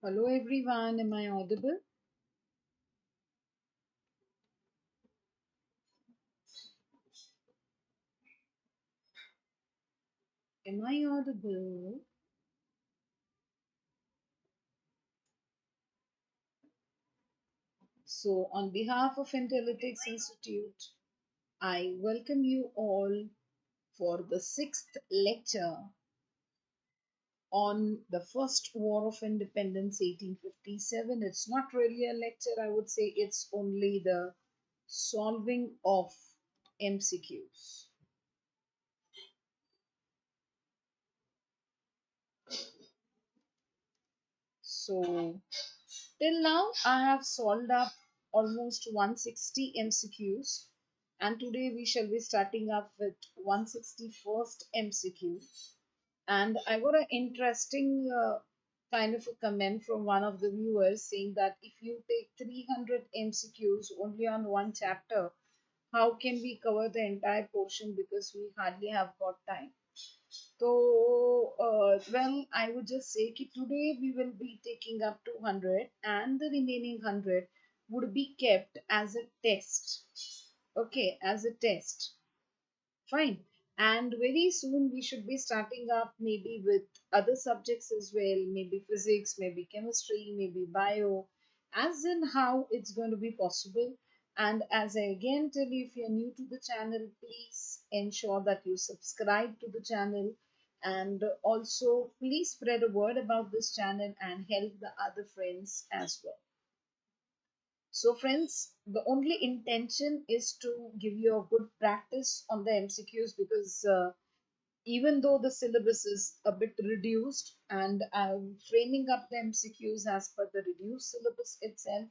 Hello everyone, am I audible? Am I audible? So, on behalf of Intelletics Institute, I welcome you all for the sixth lecture on the first War of Independence 1857. It's not really a lecture, I would say it's only the solving of MCQs. So, till now, I have solved up almost 160 MCQs, and today we shall be starting up with 161st MCQ. And I got an interesting kind of a comment from one of the viewers saying that if you take 300 MCQs only on one chapter, how can we cover the entire portion because we hardly have got time? So, well, I would just say that today we will be taking up 200 and the remaining 100 would be kept as a test. Okay, as a test. Fine. And very soon we should be starting up maybe with other subjects as well, maybe physics, maybe chemistry, maybe bio, as in how it's going to be possible. And as I again tell you, if you're new to the channel, please ensure that you subscribe to the channel and also please spread a word about this channel and help the other friends as well. So, friends, the only intention is to give you a good practice on the MCQs because even though the syllabus is a bit reduced and I'm framing up the MCQs as per the reduced syllabus itself,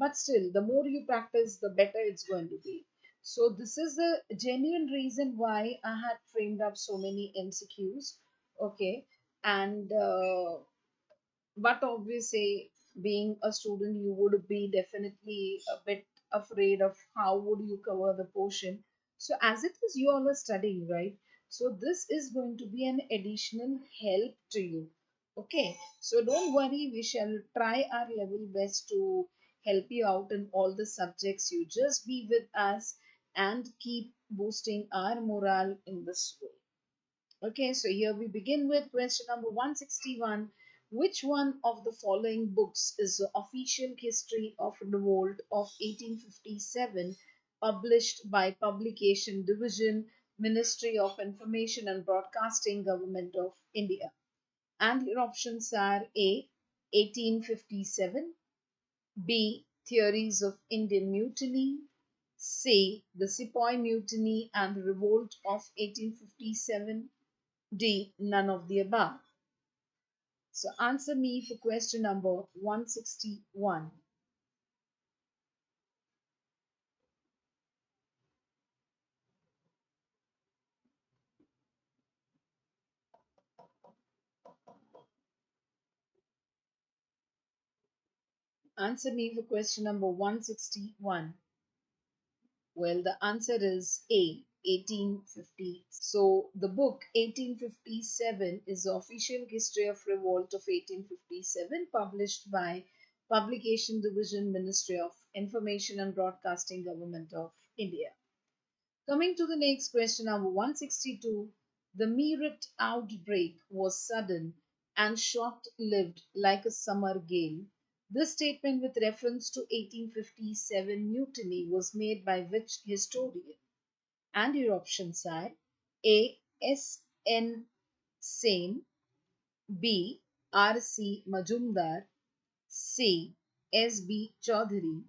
but still, the more you practice, the better it's going to be. So, this is the genuine reason why I had framed up so many MCQs. Okay, and but obviously being a student you would be definitely a bit afraid of how would you cover the portion. So as it is you all are studying, right? So this is going to be an additional help to you. Okay, so don't worry, we shall try our level best to help you out in all the subjects. You just be with us and keep boosting our morale in this way. Okay, so here we begin with question number 161. Which one of the following books is the official history of revolt of 1857 published by Publication Division, Ministry of Information and Broadcasting, Government of India? And your options are A. 1857, B. Theories of Indian Mutiny, C. The Sepoy Mutiny and the Revolt of 1857, D. None of the above. So answer me for question number 161. Answer me for question number 161. Well, the answer is A, 1850. So the book 1857 is the official history of revolt of 1857 published by Publication Division, Ministry of Information and Broadcasting, Government of India. Coming to the next question, number 162. The Meerut outbreak was sudden and short-lived like a summer gale. This statement with reference to 1857 mutiny was made by which historian? And your options are A. S. N. Sen, B. R. C. Majumdar, C. S. B. Chaudhary,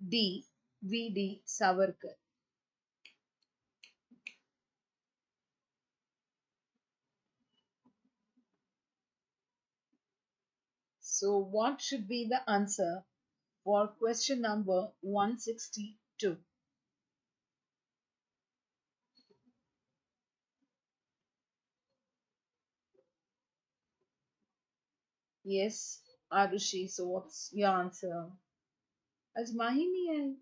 D. V. D. Savarkar. So, what should be the answer? For question number 162. Yes, Arushi. So what's your answer? As Mahini and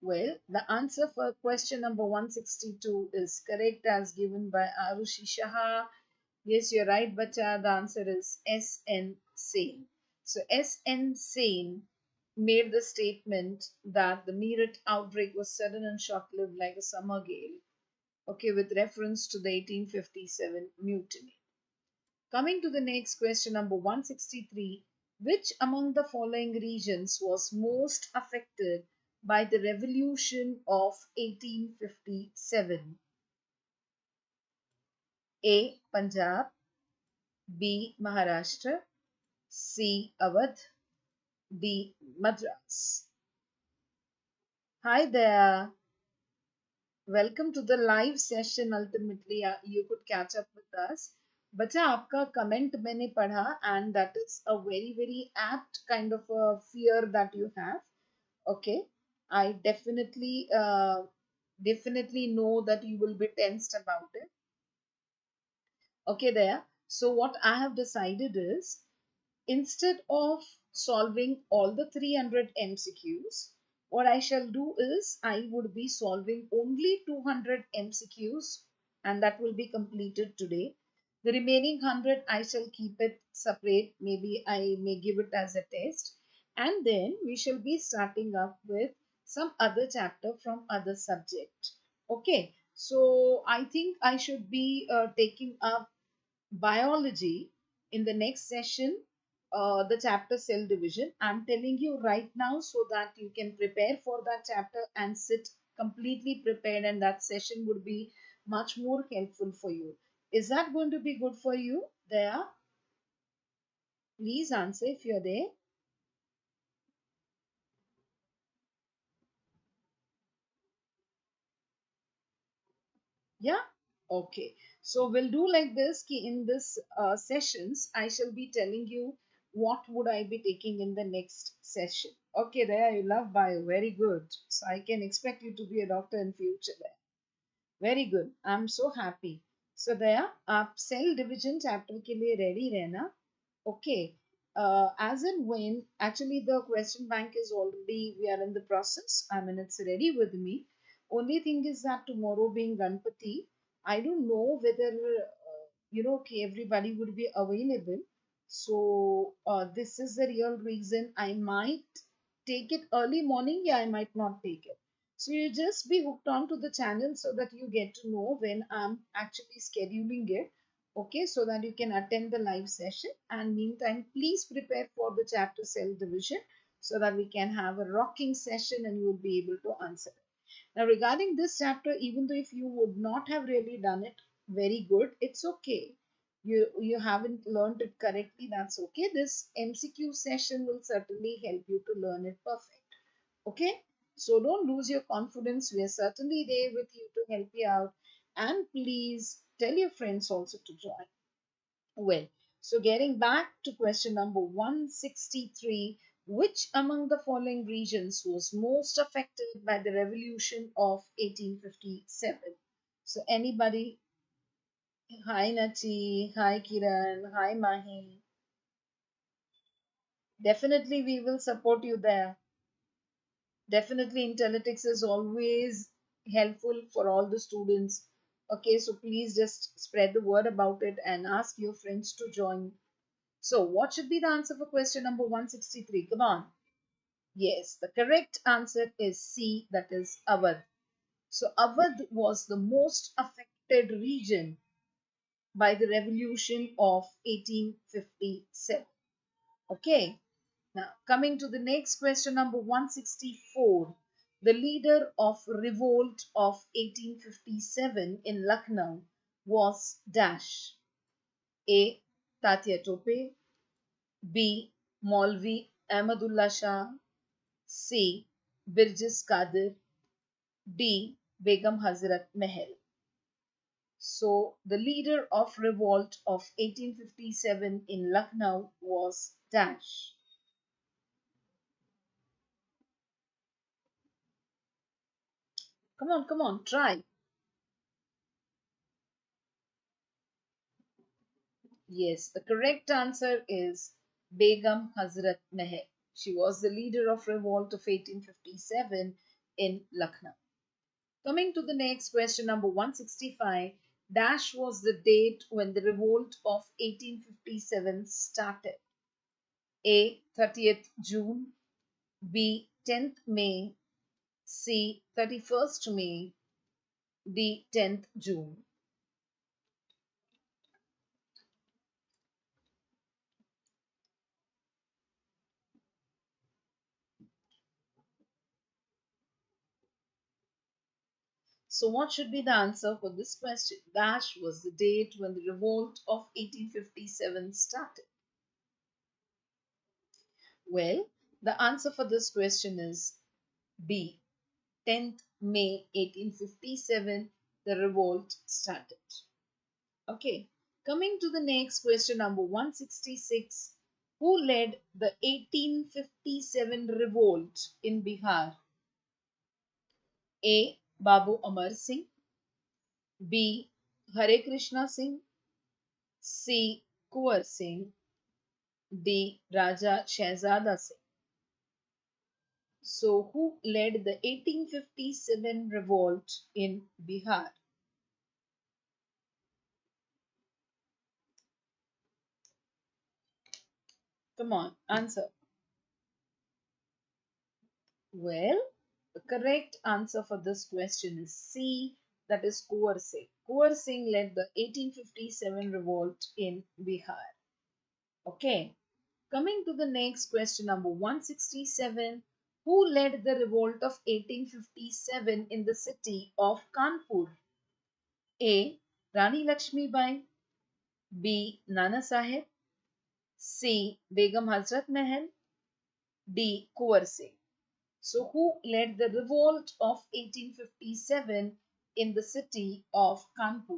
well, the answer for question number 162 is correct as given by Arushi Shah. Yes, you're right, Bacha. The answer is S.N. Sane. So S.N. Sane made the statement that the Meerut outbreak was sudden and short-lived like a summer gale. Okay, with reference to the 1857 mutiny. Coming to the next question, number 163. Which among the following regions was most affected by the revolution of 1857? A. Punjab, B. Maharashtra, C. Awadh, D. Madras. Hi there. Welcome to the live session. Ultimately, you could catch up with us. बच्चा आपका comment मैंने पढ़ा and that is a very very apt kind of a fear that you have. Okay, I definitely know that you will be tensed about it. Okay, there. So what I have decided is, instead of solving all the 300 MCQs, what I shall do is I would be solving only 200 MCQs and that will be completed today. The remaining 100 I shall keep it separate. Maybe I may give it as a test. And then we shall be starting up with some other chapter from other subject. Okay. So I think I should be taking up biology in the next session, the chapter cell division. I'm telling you right now so that you can prepare for that chapter and sit completely prepared, and that session would be much more helpful for you. Is that going to be good for you? There, please answer if you're there. Yeah. Okay. So we'll do like this. Ki in this sessions, I shall be telling you what would I be taking in the next session. Okay, there you love bio. Very good. So I can expect you to be a doctor in future there. Very good. I'm so happy. So there, आप cell division chapter के लिए ready रहना. Okay. As and when, actually, the question bank is already, we are in the process. I mean, it's ready with me. Only thing is that tomorrow being Ganpati, I don't know whether, okay, everybody would be available. So, this is the real reason I might take it early morning. Yeah, I might not take it. So, you just be hooked on to the channel so that you get to know when I'm actually scheduling it, okay, so that you can attend the live session. And meantime, please prepare for the chapter cell division so that we can have a rocking session and you will be able to answer it. Now, regarding this chapter, even though if you would not have really done it very good, it's okay. You haven't learned it correctly, that's okay. This MCQ session will certainly help you to learn it perfect. Okay, so don't lose your confidence. We are certainly there with you to help you out. And please tell your friends also to join. Well, so getting back to question number 163, which among the following regions was most affected by the revolution of 1857? So anybody? Hi Nachi, hi Kiran, hi Mahi. Definitely we will support you there. Definitely Intelletics is always helpful for all the students. Okay, so please just spread the word about it and ask your friends to join. So, what should be the answer for question number 163? Come on. Yes, the correct answer is C, that is Awadh. So, Awadh was the most affected region by the revolution of 1857. Okay, now coming to the next question, number 164. The leader of revolt of 1857 in Lucknow was Dash. A. Tatya Tope, B. Maulvi Ahmadullah Shah, C. Birjis Qadir, D. Begum Hazrat Mahal. So, the leader of revolt of 1857 in Lucknow was Dash. Come on, try. Yes, the correct answer is Begum Hazrat Mahal. She was the leader of revolt of 1857 in Lucknow. Coming to the next question, number 165. Dash was the date when the revolt of 1857 started. A. 30th June, B. 10th May, C. 31st May, D. 10th June. So, what should be the answer for this question? Dash was the date when the revolt of 1857 started. Well, the answer for this question is B. 10th May 1857, the revolt started. Okay, coming to the next question, number 166. Who led the 1857 revolt in Bihar? A. Babu Amar Singh, B. Hare Krishna Singh, C. Kuwar Singh, D. Raja Shehzada Singh. So, who led the 1857 revolt in Bihar? Come on, answer. Well, the correct answer for this question is C, that is Kuwar Singh. Kuwar Singh led the 1857 revolt in Bihar. Okay, coming to the next question, number 167. Who led the revolt of 1857 in the city of Kanpur? A. Rani Lakshmi Bai, B. Nana Sahib, C. Begum Hazrat Mahal, D. Kuwar Singh. So, who led the revolt of 1857 in the city of Kanpur?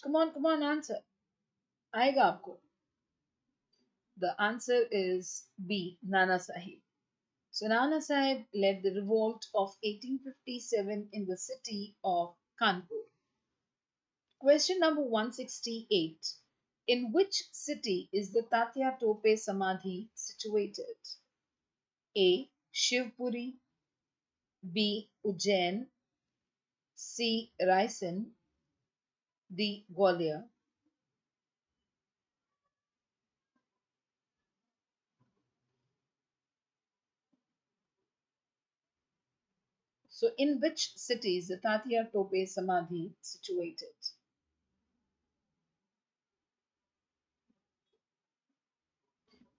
Come on, answer. आएगा आपको. The answer is B. Nana Sahib. So, Nana Sahib led the revolt of 1857 in the city of Kanpur. Question number 168. In which city is the Tatya Tope Samadhi situated? A. Shivpuri, B. Ujjain, C. Raisen, D. Gwalior. So, in which city is the Tatya Tope Samadhi situated?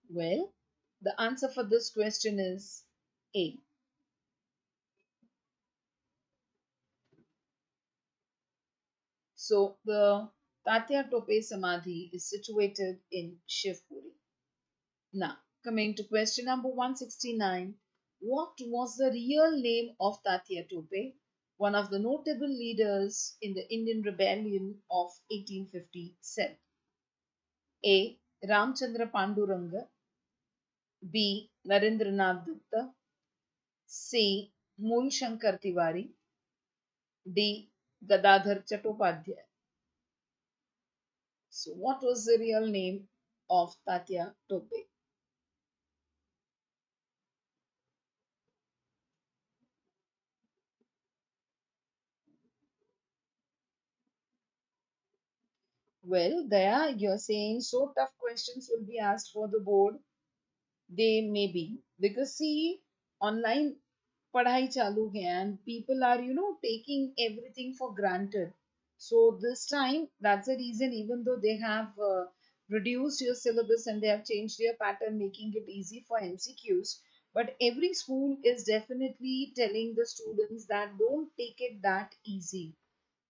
Well, the answer for this question is A. So, the Tatya Tope Samadhi is situated in Shivpuri. Now, coming to question number 169. What was the real name of Tatya Tope, one of the notable leaders in the Indian Rebellion of 1857? A. Ramchandra Panduranga, B. Narendranath Dutta, C. Mool Shankar Tiwari, D. Gadadhar Chattopadhyay. So, what was the real name of Tatya Tope? Well, Daya, you're saying so tough questions will be asked for the board. They may be because see, online padhai chalu hai and people are taking everything for granted. So this time, that's the reason. Even though they have reduced your syllabus and they have changed their pattern, making it easy for MCQs, but every school is definitely telling the students that don't take it that easy.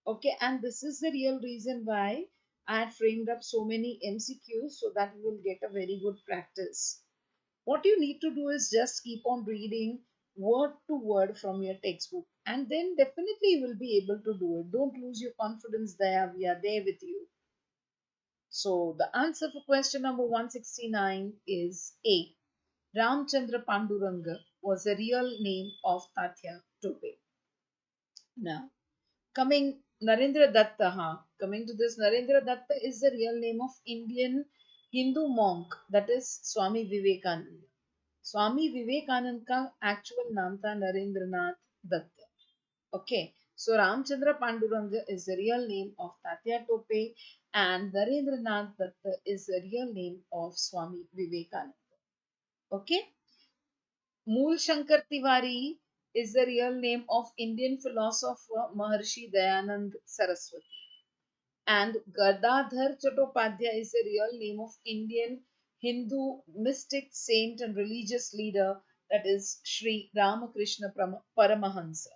Okay, and this is the real reason why I had framed up so many MCQs so that you will get a very good practice. What you need to do is just keep on reading word to word from your textbook, and then definitely you will be able to do it. Don't lose your confidence there. We are there with you. So the answer for question number 169 is A. Ramchandra Panduranga was the real name of Tatya Tope. Now, coming to this, Narendra Datta is the real name of Indian Hindu monk, that is Swami Vivekananda. Swami Vivekananda का actual नाम था Narendranath Dutt. Okay, so Ramchandra Panduranga is the real name of Tatya Tope and Narendranath Datta is the real name of Swami Vivekananda. Okay, Mool Shankar Tiwari is the real name of Indian philosopher Maharshi Dayanand Saraswati. And Gadadhar Chattopadhyay is the real name of Indian Hindu mystic, saint, and religious leader, that is Sri Ramakrishna Paramahansa.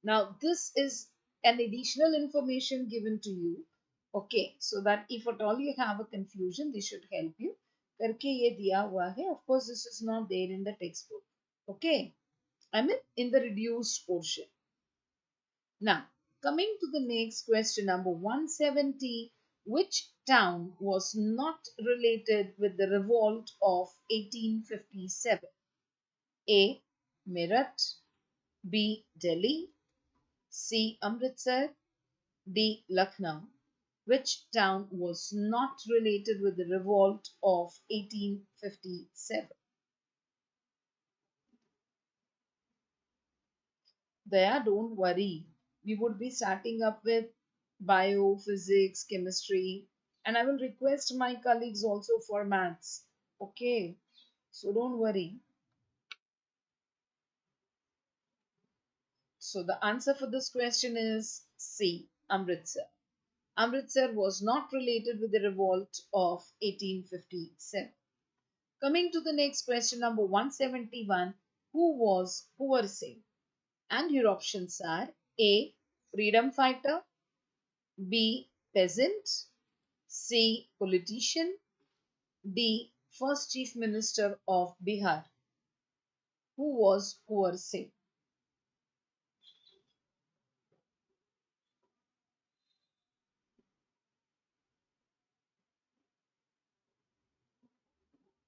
Now, this is an additional information given to you, okay, so that if at all you have a confusion, this should help you. करके ये दिया हुआ है. Of course, this is not there in the textbook. Okay, I mean in the reduced portion. Now, coming to the next question, number 170. Which town was not related with the revolt of 1857? A. Meerut, B. Delhi, C. Amritsar, D. Lucknow. Which town was not related with the revolt of 1857? There, don't worry. We would be starting up with bio, physics, chemistry, and I will request my colleagues also for maths. Okay, so don't worry. So the answer for this question is C. Amritsar. Amritsar was not related with the revolt of 1857. Coming to the next question, number 171. Who was Kuwar Singh? And your options are A. Freedom fighter, B. Peasant, C. Politician, D. First Chief Minister of Bihar. Who was Kuwar Singh?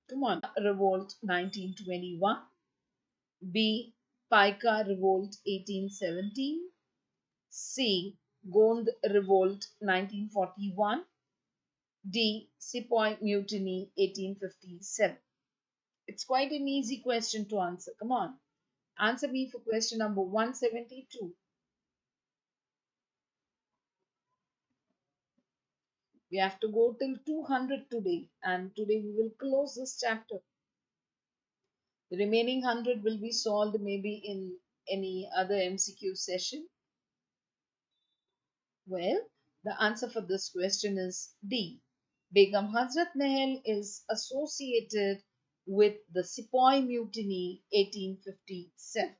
Come on. Revolt 1921, B. Paika Revolt 1817, C. Gond Revolt 1941, D. Sepoy Mutiny 1857. It's quite an easy question to answer. Come on. Answer me for question number 172. We have to go till 200 today, and today we will close this chapter. The remaining 100 will be solved maybe in any other MCQ session. Well, the answer for this question is D. Begum Hazrat Mahal is associated with the Sepoy Mutiny 1857.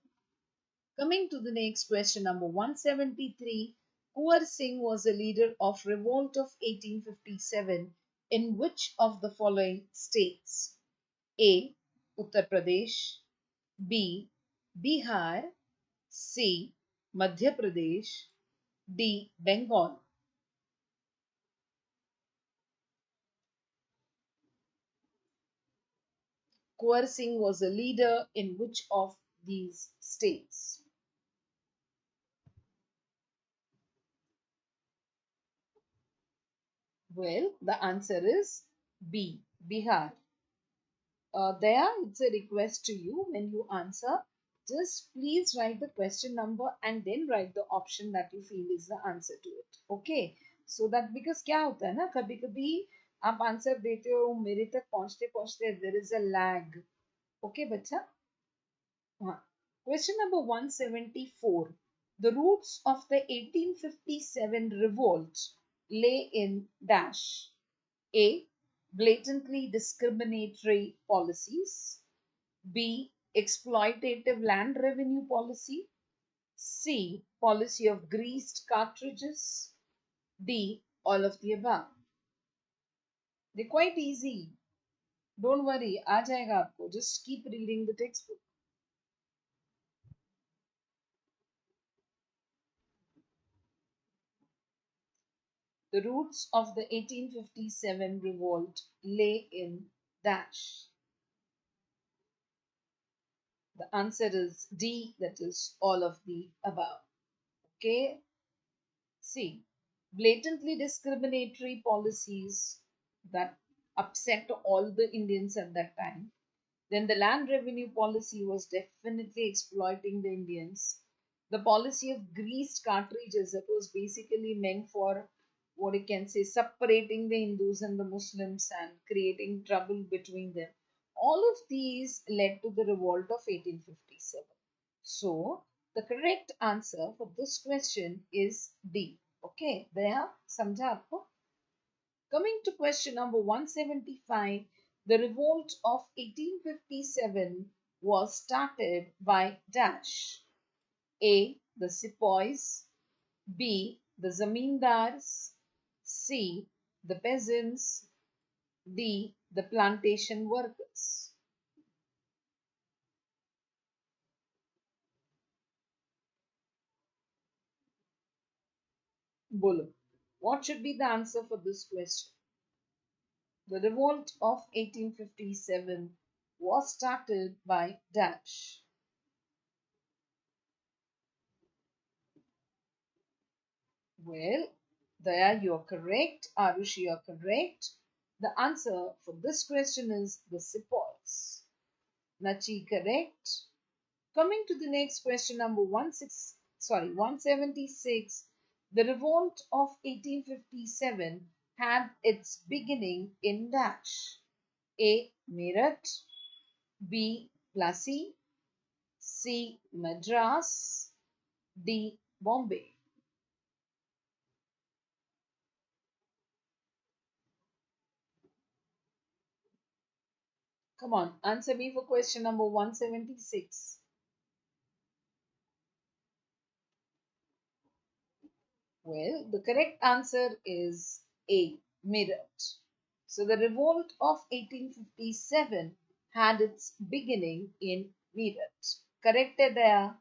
Coming to the next question, number 173. Kuwar Singh was a leader of revolt of 1857 in which of the following states? A. Uttar Pradesh, B. Bihar, C. Madhya Pradesh, D. Bengal. Kuwar Singh was a leader in which of these states? Well, the answer is B. Bihar. There, it's a request to you when you answer. Just please write the question number and then write the option that you feel is the answer to it. Okay? So that because क्या होता है ना कभी कभी आप answer देते हो मेरे तक पहुंचते पहुंचते there is a lag. Okay, बच्चा? हाँ. Question number 174. The roots of the 1857 revolt lay in dash. A. Blatantly discriminatory policies. B. Exploitative land revenue policy. C. Policy of greased cartridges. D. All of the above. They're quite easy. Don't worry, आ जाएगा आपको. Just keep reading the textbook. The roots of the 1857 revolt lay in dash. The answer is D, that is all of the above. Okay, see, blatantly discriminatory policies that upset all the Indians at that time. Then the land revenue policy was definitely exploiting the Indians. The policy of greased cartridges, that was basically meant for what you can say separating the Hindus and the Muslims and creating trouble between them. All of these led to the revolt of 1857. So the correct answer for this question is D. Okay, there, समझा आपको? Coming to question number 175, the revolt of 1857 was started by dash. A. The sepoys. B. The zamindars. C. The peasants. D. The plantation workers. Bolo. What should be the answer for this question? The revolt of 1857 was started by dash. Well, there you are correct. Arushi, you are correct. The answer for this question is the sepoys. Nachi, correct. Coming to the next question, number 176. The revolt of 1857 had its beginning in dash. A. Meerut. B. Plassey. C. Madras. D. Bombay. Come on, answer me for question number 176. Well, the correct answer is A. Meerut. So the revolt of 1857 had its beginning in Meerut. Correct है there?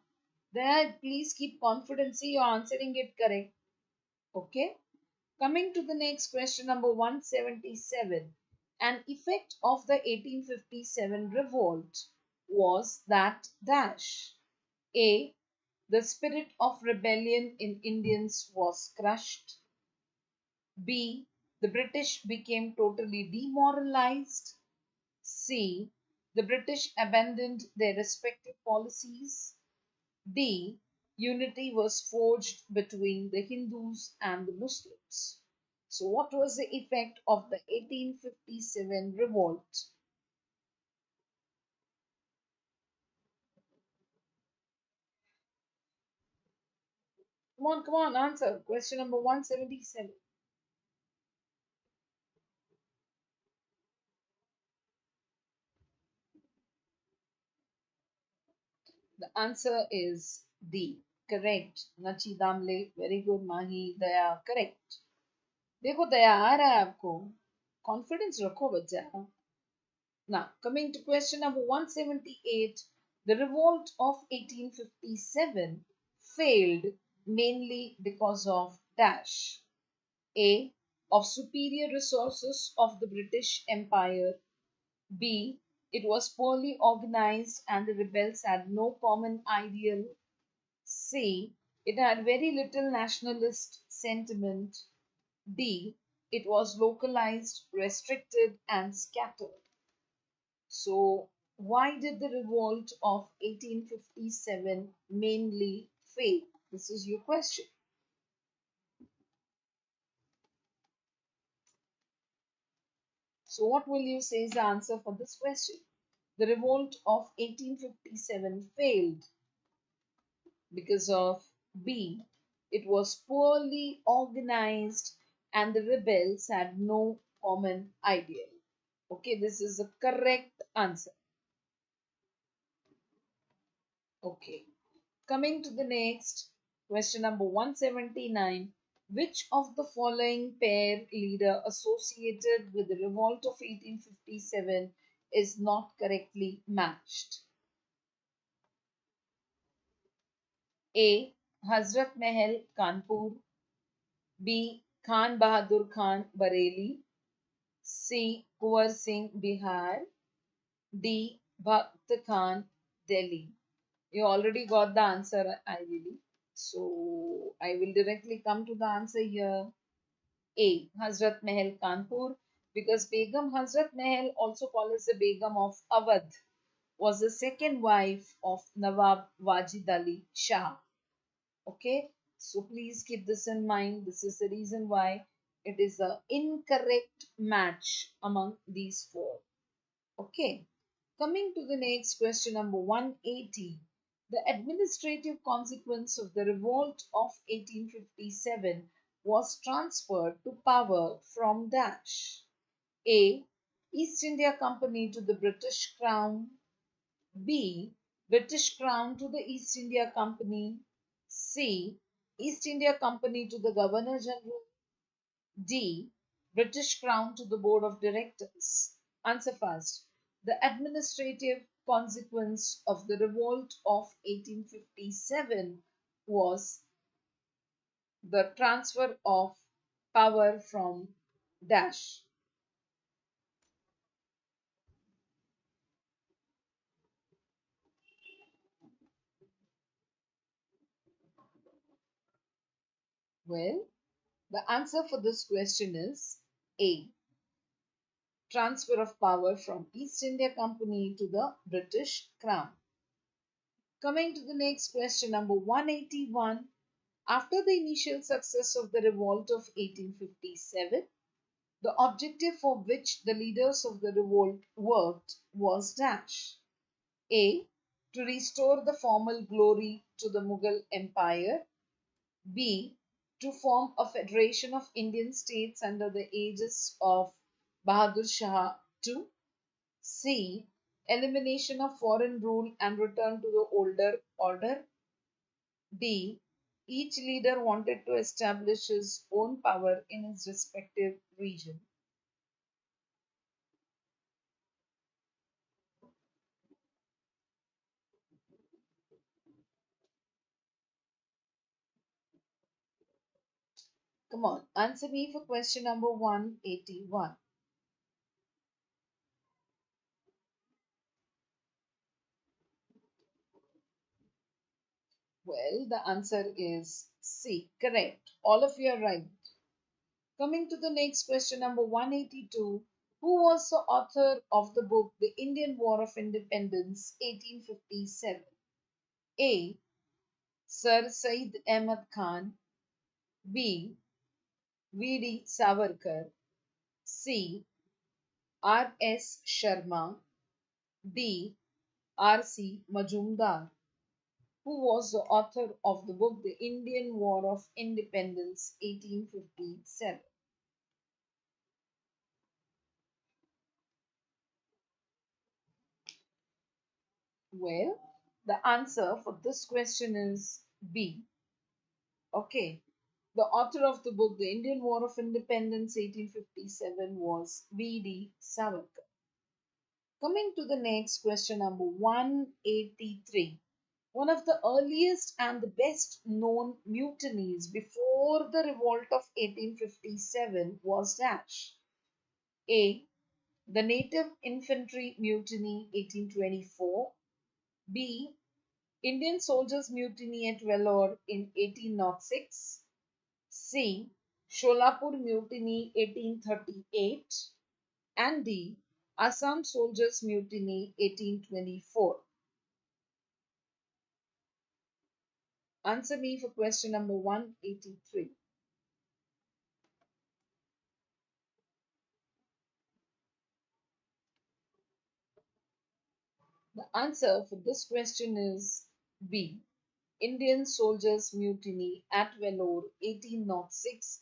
There, please keep confidence. You're answering it correct. Okay. Coming to the next question, number 177. An effect of the 1857 revolt was that dash. A. The spirit of rebellion in Indians was crushed. B. The British became totally demoralized. C. The British abandoned their respective policies. D. Unity was forged between the Hindus and the Muslims. So, what was the effect of the 1857 revolt? Come on, answer. Question number 177. The answer is D. Correct. Nachi Damle. Very good, Mahi. Daya. Correct. देखो दया आ रहा है आपको confidence रखो बच्चा now coming to question number 178 the revolt of 1857 failed mainly because of dash a of superior resources of the British Empire b it was poorly organized and the rebels had no common ideal c it had very little nationalist sentiment D. It was localized, restricted, and scattered. So, why did the revolt of 1857 mainly fail? This is your question. So, what will you say is the answer for this question? The revolt of 1857 failed because of B. It was poorly organized and the rebels had no common ideal. Okay, this is the correct answer. Okay. Coming to the next question number 179. Which of the following pair leader associated with the revolt of 1857 is not correctly matched? A. Hazrat Mahal, Kanpur. B. Khan Bahadur Khan, Bareilly. C. Kuwar Singh, Bihar. D. Bhakt Khan, Delhi. You already got the answer, I believe. So I will directly come to the answer here. A. Hazrat Mahal, Kanpur, because Begum Hazrat Mahal, also called as the Begum of Awadh, was the second wife of Nawab Wajid Ali Shah. Okay, so please keep this in mind. This is the reason why it is an incorrect match among these four. Okay, coming to the next question, number 180. The administrative consequence of the revolt of 1857 was transferred to power from Dash. A. East India Company to the British Crown. B. British Crown to the East India Company. C. East India Company to the Governor General. D. British Crown to the Board of Directors. Answer fast. The administrative consequence of the revolt of 1857 was the transfer of power from Dash. Well, the answer for this question is A. Transfer of power from East India Company to the British Crown. Coming to the next question, number 181. After the initial success of the revolt of 1857, the objective for which the leaders of the revolt worked was dash. A. To restore the formal glory to the Mughal Empire. B. To form a federation of Indian states under the aegis of Bahadur Shah II. C. Elimination of foreign rule and return to the older order. D. Each leader wanted to establish his own power in his respective region. Come on, answer me for question number 181. Well, the answer is C. Correct. All of you are right. Coming to the next question, number 182. Who was the author of the book The Indian War of Independence 1857? A. Sir Said Ahmad Khan. B. V.D. Savarkar. C. R.S. Sharma. D. R.C. Majumdar. Who was the author of the book The Indian War of Independence 1857? Well, the answer for this question is B. Okay. The author of the book The Indian War of Independence 1857 was V.D. Savarkar. Coming to the next question, number 183. One of the earliest and the best known mutinies before the revolt of 1857 was dash. A. The Native Infantry Mutiny 1824. B. Indian Soldiers Mutiny at Vellore in 1806. C. Sholapur Mutiny 1838. And D. Assam Soldiers Mutiny 1824. Answer me for question number 183. The answer for this question is B. Indian Soldiers Mutiny at Vellore 1806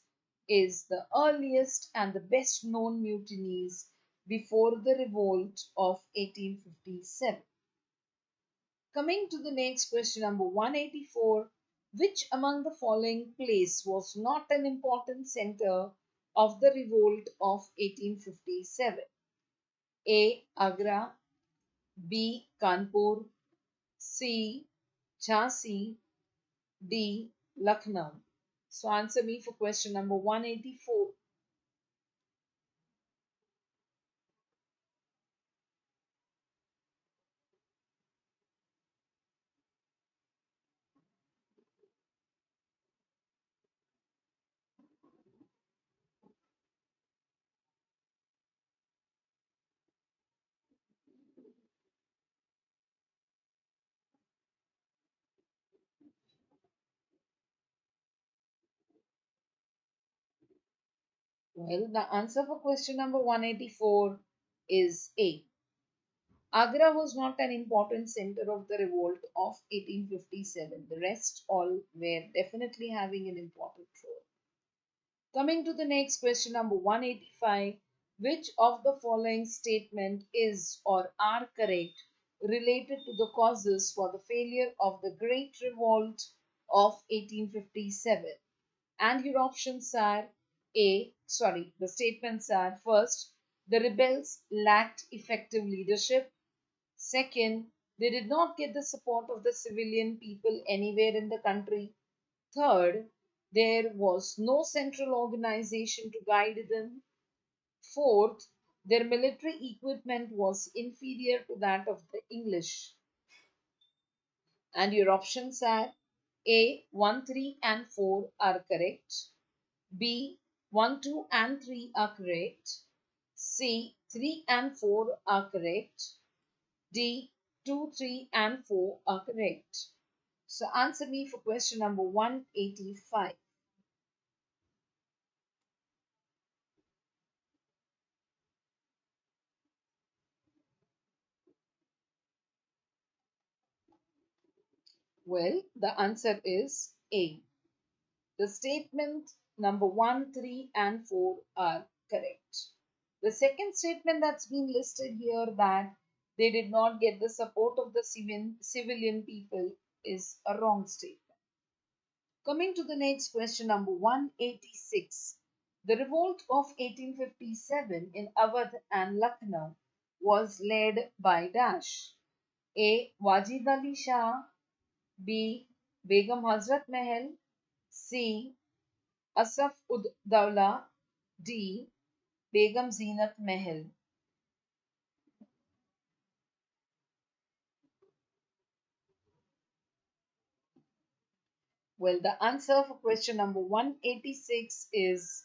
is the earliest and the best known mutinies before the revolt of 1857. Coming to the next question, number 184. Which among the following place was not an important center of the revolt of 1857? A. Agra. B. Kanpur. C. Jhansi. D. Lucknow. So answer me for question number 184. Well, the answer for question number 184 is A. Agra was not an important center of the revolt of 1857. The rest all were definitely having an important role. Coming to the next question, number 185. Which of the following statement is or are correct related to the causes for the failure of the Great Revolt of 1857? And your options are the statements are: first, the rebels lacked effective leadership. Second, they did not get the support of the civilian people anywhere in the country. Third, there was no central organization to guide them. Fourth, their military equipment was inferior to that of the English. And your options are: A, 1, 3, and 4 are correct. B, 1, 2, and 3 are correct. C, 3 and 4 are correct. D, 2, 3, and 4 are correct. So answer me for question number 185. Well, the answer is A. The statement number 1, 3, and 4 are correct. The second statement that's been listed here, that they did not get the support of the civilian people, is a wrong statement. Coming to the next question, number 186. The revolt of 1857 in Awadh and Lucknow was led by Dash. A. Wajid Ali Shah. B. Begum Hazrat Mahal. C. Asaf ud Dawla. D. Begum Zeenat Mahal. Well, the answer for question number 186 is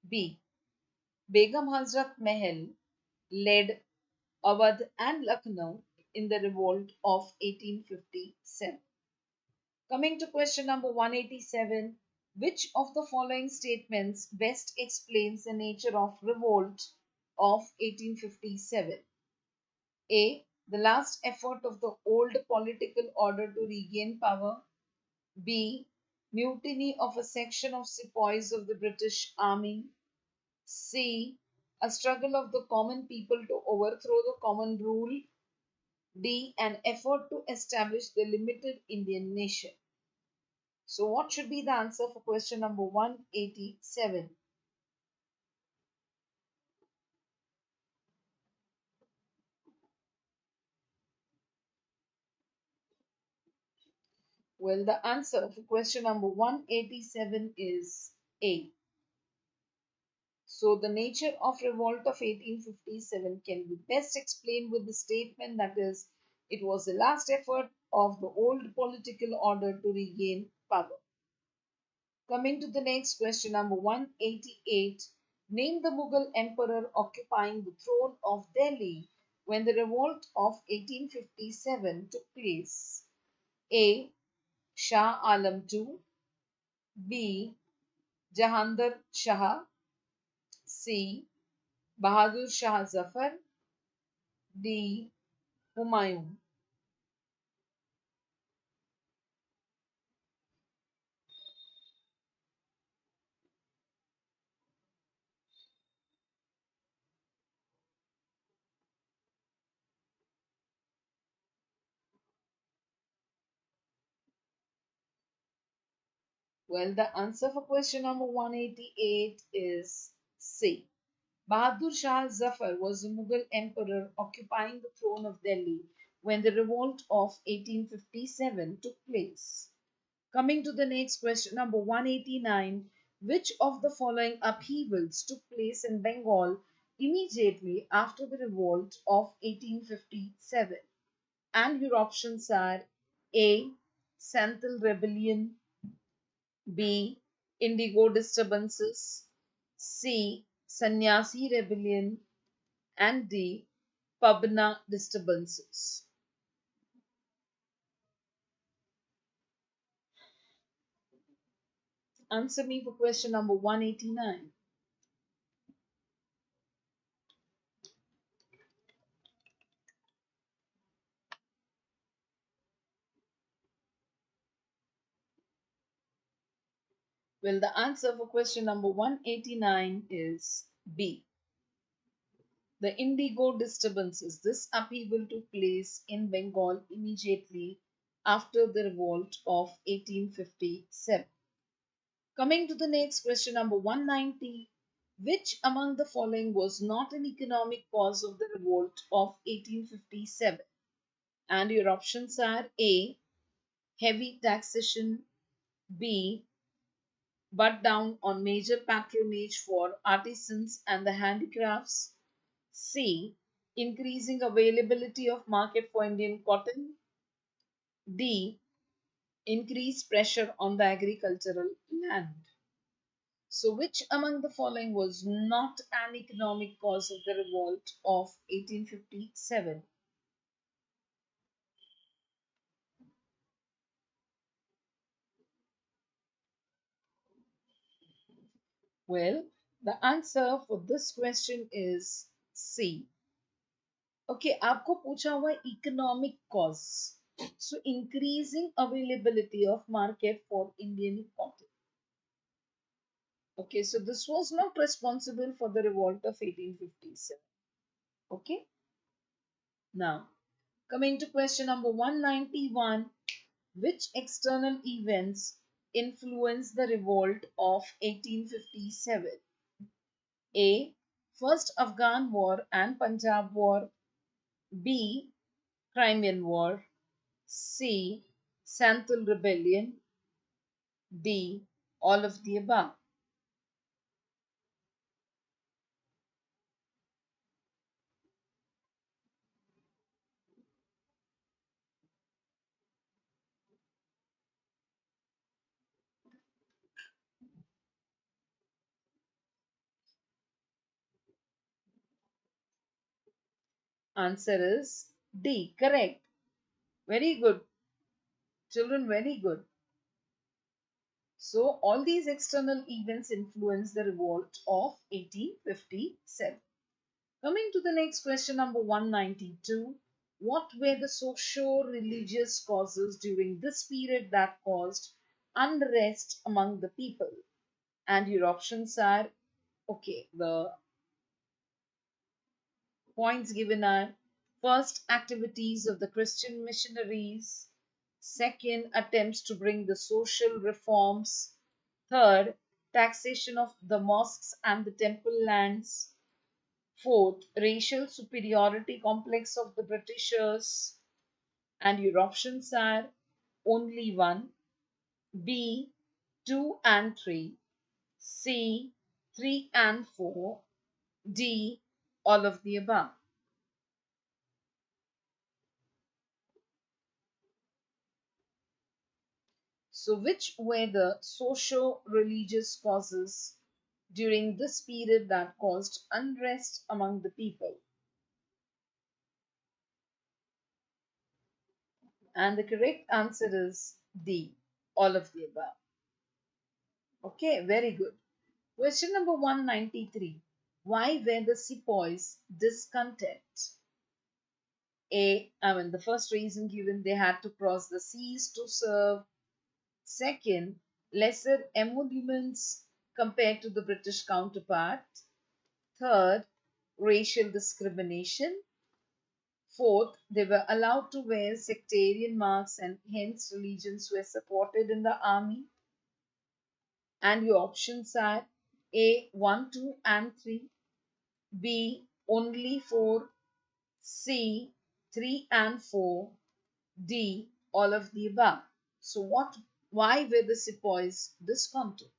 B. Begum Hazrat Mahal led Awadh and Lucknow in the revolt of 1857. Coming to question number 187, which of the following statements best explains the nature of revolt of 1857? A. The last effort of the old political order to regain power. B. Mutiny of a section of sepoys of the British Army. C. A struggle of the common people to overthrow the common rule. D. An effort to establish the limited Indian nation. So, what should be the answer for question number 187? Well, the answer for question number 187 is A. So, the nature of revolt of 1857 can be best explained with the statement that is, it was the last effort of the old political order to regain power. Coming to the next question, number 188. Name the Mughal emperor occupying the throne of Delhi when the revolt of 1857 took place. A. Shah Alam II. B. Jahandar Shah. C. Bahadur Shah Zafar. D. Humayun. Well, the answer for question number 188 is C. Bahadur Shah Zafar was a Mughal emperor occupying the throne of Delhi when the revolt of 1857 took place. Coming to the next question, number 189. Which of the following upheavals took place in Bengal immediately after the revolt of 1857? And your options are A. Santhal Rebellion, B. Indigo disturbances, C. Sannyasi rebellion, and D. Pabna disturbances. Answer me for question number 189. Well, the answer for question number 189 is B. The Indigo disturbances. This upheaval took place in Bengal immediately after the revolt of 1857. Coming to the next question, number 190. Which among the following was not an economic cause of the revolt of 1857? And your options are A. Heavy taxation, B. But down on major patronage for artisans and the handicrafts, C. Increasing availability of market for Indian cotton, D. Increased pressure on the agricultural land. So, which among the following was not an economic cause of the revolt of 1857? Well, the answer for this question is C. Okay, आपको पूछा हुआ economic cause. So, increasing availability of market for Indian cotton. Okay, so this was not responsible for the revolt of 1857. Okay, now coming to question number 191. Which external events influenced the revolt of 1857? A. First Afghan War and Punjab War, B. Crimean War, C. Santhal Rebellion, D. All of the above. Answer is D. Correct. Very good. Children, very good. So, all these external events influenced the revolt of 1857. Coming to the next question, number 192. What were the socio-religious causes during this period that caused unrest among the people? And your options are, okay, the points given are: first, activities of the Christian missionaries; second, attempts to bring the social reforms; third, taxation of the mosques and the temple lands; fourth, racial superiority complex of the Britishers. And your options are only one, B, 2 and 3, C, 3 and 4, D, all of the above. So, which were the socio-religious causes during this period that caused unrest among the people? And the correct answer is D, all of the above. Okay, very good. Question number 193. Why were the sepoys discontent? The first reason given, they had to cross the seas to serve. Second, lesser emoluments compared to the British counterpart. Third, racial discrimination. Fourth, they were allowed to wear sectarian marks and hence religions were supported in the army. And your options are A, 1, 2, and 3, B, only 4, C, 3 and 4, D, all of the above. So, what Why were the sepoys discontented?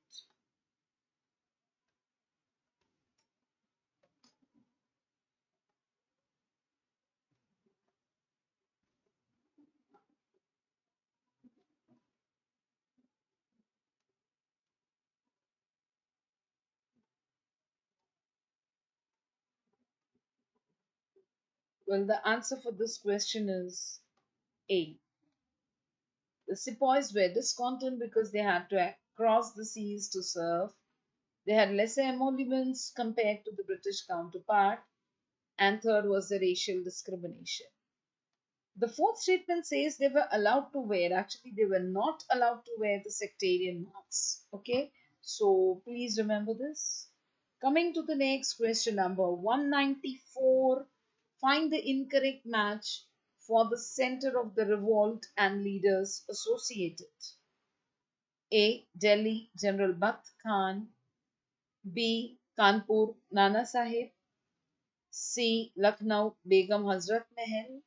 Well, the answer for this question is A. The sepoys were discontent because they had to cross the seas to serve. They had lesser emoluments compared to the British counterpart. And third was the racial discrimination. The fourth statement says they were allowed to wear. Actually, they were not allowed to wear the sectarian marks. Okay, so please remember this. Coming to the next question, number 194. Find the incorrect match for the center of the revolt and leaders associated. A. Delhi General Bakht Khan. B. Kanpur Nana Sahib. C. Lucknow Begum Hazrat Mahal.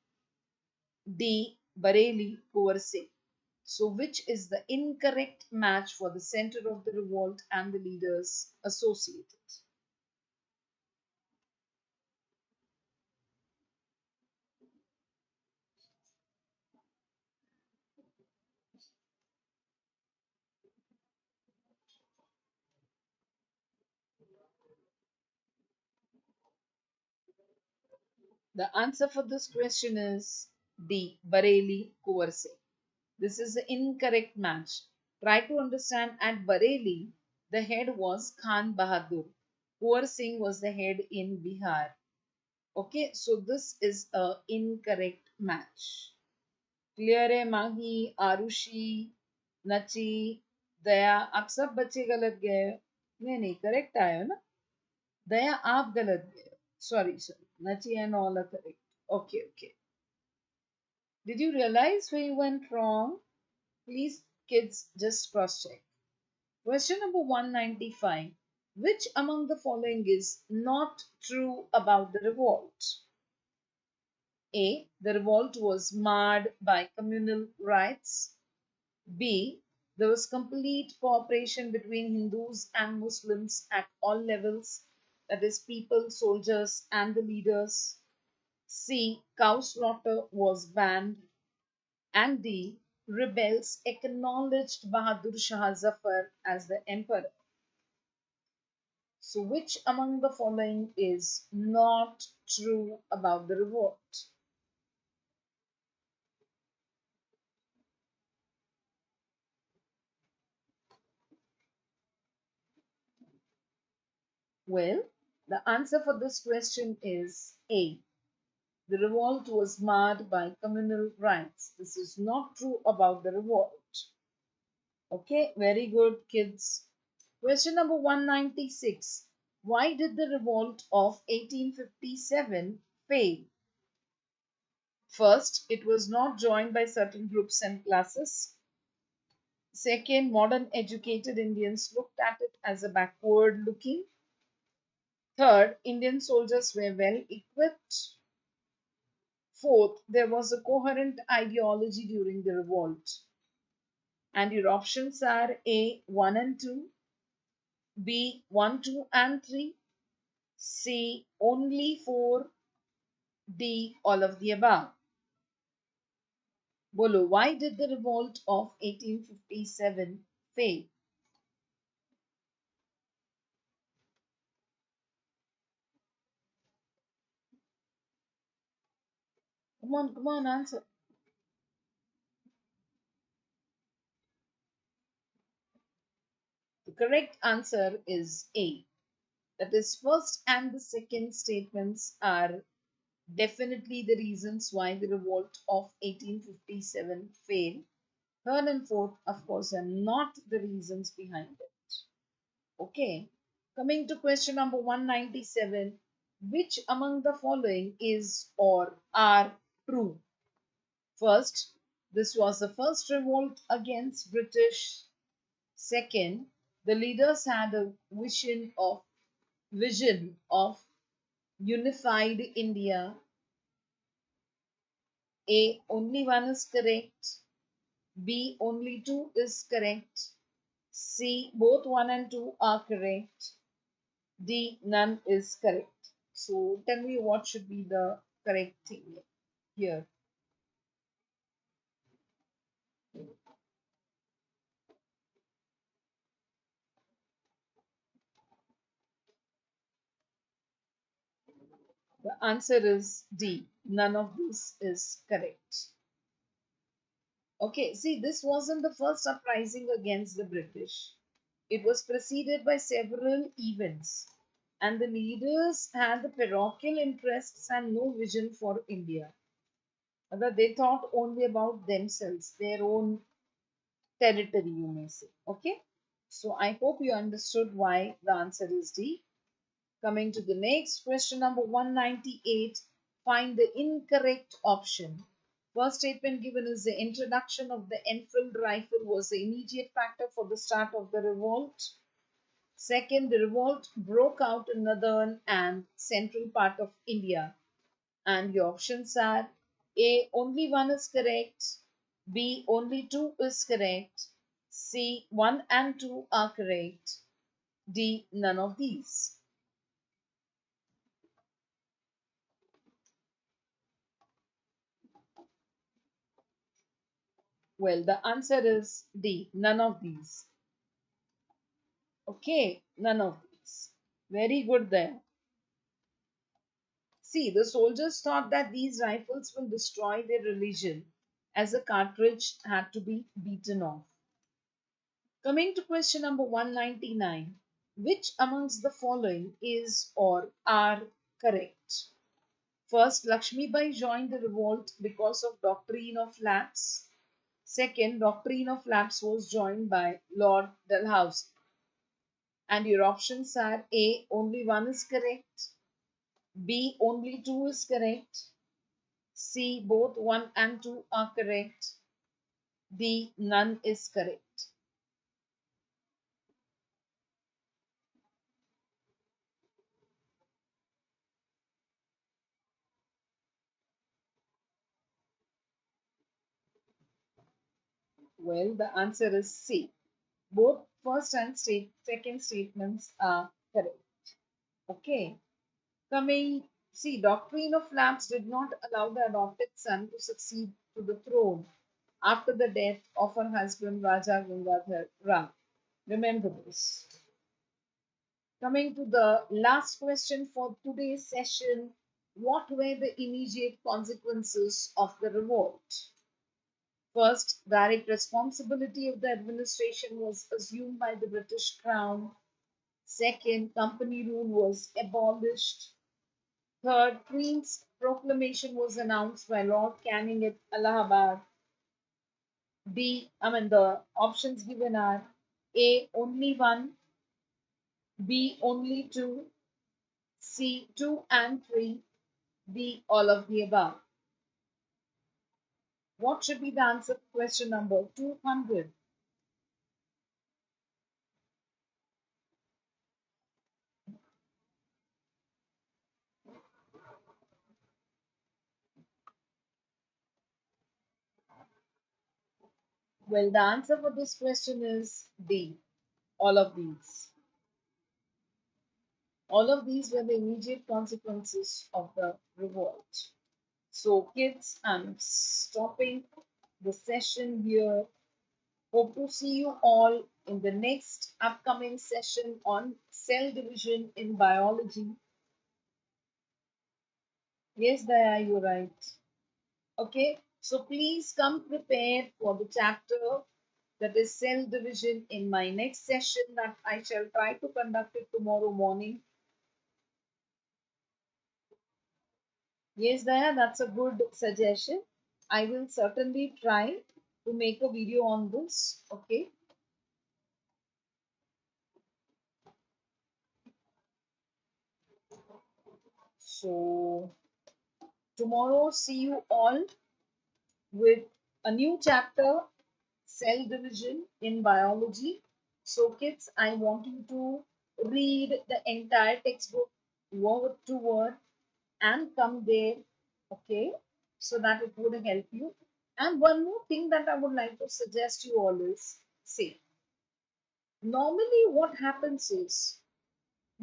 D. Bareilly Kuwar Singh. So, which is the incorrect match for the center of the revolt and the leaders associated? The answer for this question is D. Bareilly Kuwar Singh. This is the incorrect match. Try to understand, at Bareilly, the head was Khan Bahadur. Kuwar Singh was the head in Bihar. Okay, so this is a incorrect match. Clear है? माही, आरुषि, नची, दया, आप सब बच्चे गलत गए हो। नहीं correct आए हो ना? दया आप गलत गए हो, सॉरी सॉरी, नची and all are correct. Okay okay. Did you realize where you went wrong? Please, kids, just cross check. Question number 195. Which among the following is not true about the revolt? A. The revolt was marred by communal riots. B. There was complete cooperation between Hindus and Muslims at all levels, that is, people, soldiers, and the leaders. C. Cow slaughter was banned. And D. Rebels acknowledged Bahadur Shah Zafar as the emperor. So, which among the following is not true about the revolt? Well, the answer for this question is A. The revolt was marred by communal riots. This is not true about the revolt. Okay, very good, kids. Question number 196. Why did the revolt of 1857 fail? First, it was not joined by certain groups and classes. Second, modern educated Indians looked at it as a backward looking. Third, Indian soldiers were well equipped. Fourth, there was a coherent ideology during the revolt. And your options are A, 1 and 2, B, 1, 2 and 3, C, only 4, D, all of the above. Bolo, why did the revolt of 1857 fail? Come on, answer. The correct answer is A. That is, first and the second statements are definitely the reasons why the revolt of 1857 failed. Third and fourth, of course, are not the reasons behind it. Okay, coming to question number 197. Which among the following is or are true? First, this was the first revolt against British. Second, the leaders had a vision of unified India. A. Only one is correct. B. Only 2 is correct. C. Both 1 and 2 are correct. D. None is correct. So tell me what should be the correct thing here. The answer is D. None of this is correct. Okay, see, this wasn't the first uprising against the British. It was preceded by several events, and the leaders had the parochial interests and no vision for India. Rather, they thought only about themselves, their own territory, you may say. Okay, so I hope you understood why the answer is D. Coming to the next question, number 198. Find the incorrect option. First statement given is the introduction of the Enfield rifle was the immediate factor for the start of the revolt. Second, the revolt broke out in northern and central part of India. And your options are A. Only one is correct. B. Only two is correct. C. One and two are correct. D. None of these. Well, the answer is D. None of these. Okay, none of these. Very good there. See, the soldiers thought that these rifles will destroy their religion as the cartridge had to be beaten off. Coming to question number 199. Which amongst the following is or are correct? First, Lakshmibai joined the revolt because of doctrine of lapse. Second, doctrine of lapse was joined by Lord Dalhousie. And your options are A. Only one is correct. B. Only two is correct. C. Both one and two are correct. D. None is correct. Well, the answer is C. Both first and second statements are correct. Okay. Coming, see, doctrine of lapse did not allow the adopted son to succeed to the throne after the death of her husband Raja Gangadhar Rao. Remember this. Coming to the last question for today's session, what were the immediate consequences of the revolt? First, direct responsibility of the administration was assumed by the British Crown. Second, company rule was abolished. Third, Queen's proclamation was announced by Lord Canning at Allahabad. The options given are A. Only one, B. Only two, C. Two and three, D. All of the above. What should be the answer to question number 200? Well, the answer for this question is D. All of these. All of these were the immediate consequences of the revolt. So, kids, I'm stopping the session here. Hope to see you all in the next upcoming session on cell division in biology. Yes, Daya, you're right. Okay, so please come prepared for the chapter that is cell division in my next session that I shall try to conduct it tomorrow morning. Yes, Daya, that's a good suggestion. I will certainly try to make a video on this. Okay. So tomorrow, see you all with a new chapter, cell division in biology. So, kids, I want you to read the entire textbook word to word and come there, okay, so that it would help you. And one more thing that I would like to suggest you all is, say, normally what happens is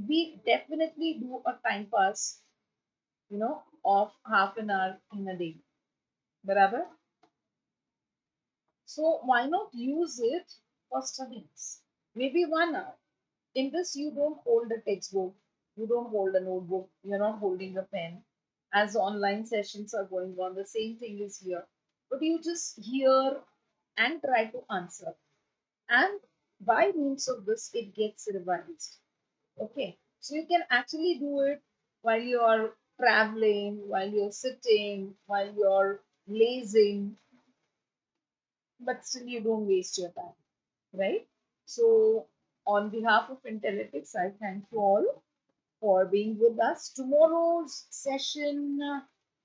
we definitely do a time pass, of half an hour in a day. Barabar? So why not use it for studies? Maybe 1 hour. In this, you don't hold a textbook, you don't hold a notebook, you're not holding a pen. As online sessions are going on, the same thing is here. But you just hear and try to answer. And by means of this, it gets revised. Okay. So you can actually do it while you're traveling, while you're sitting, while you're lazing, but still you don't waste your time, right? So, on behalf of Intelletics, I thank you all for being with us. Tomorrow's session,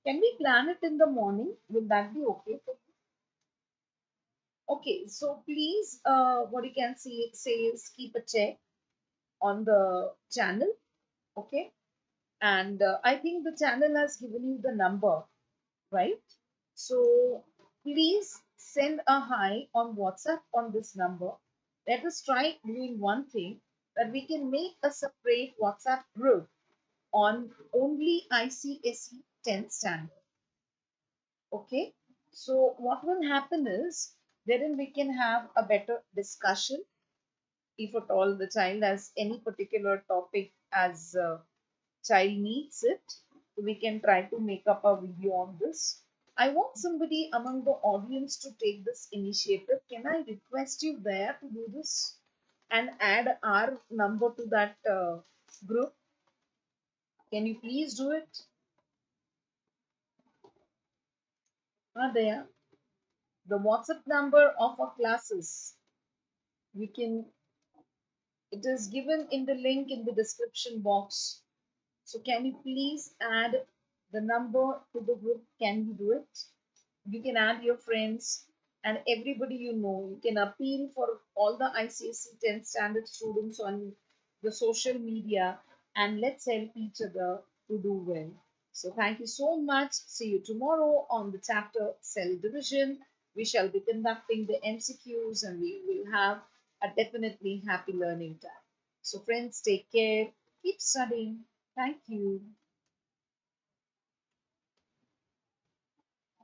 can we plan it in the morning? Will that be okay for you? Okay, so please, what you can say is keep a check on the channel, okay? And I think the channel has given you the number, right? So please send a hi on WhatsApp on this number. Let us try doing one thing, that we can make a separate WhatsApp group on only ICSE 10th standard. Okay. So what will happen is, therein we can have a better discussion. If at all the child has any particular topic as child needs it, we can try to make up a video on this. I want somebody among the audience to take this initiative. Can I request you there to do this and add our number to that group? Can you please do it? There, the WhatsApp number of our classes. We can. It is given in the link in the description box. So can you please add the number to the group? Can you do it? You can add your friends and everybody you know. You can appeal for all the ICSE 10th standard students on the social media, and let's help each other to do well. So thank you so much. See you tomorrow on the chapter Cell Division. We shall be conducting the MCQs and we will have a definitely happy learning time. So friends, take care. Keep studying. Thank you.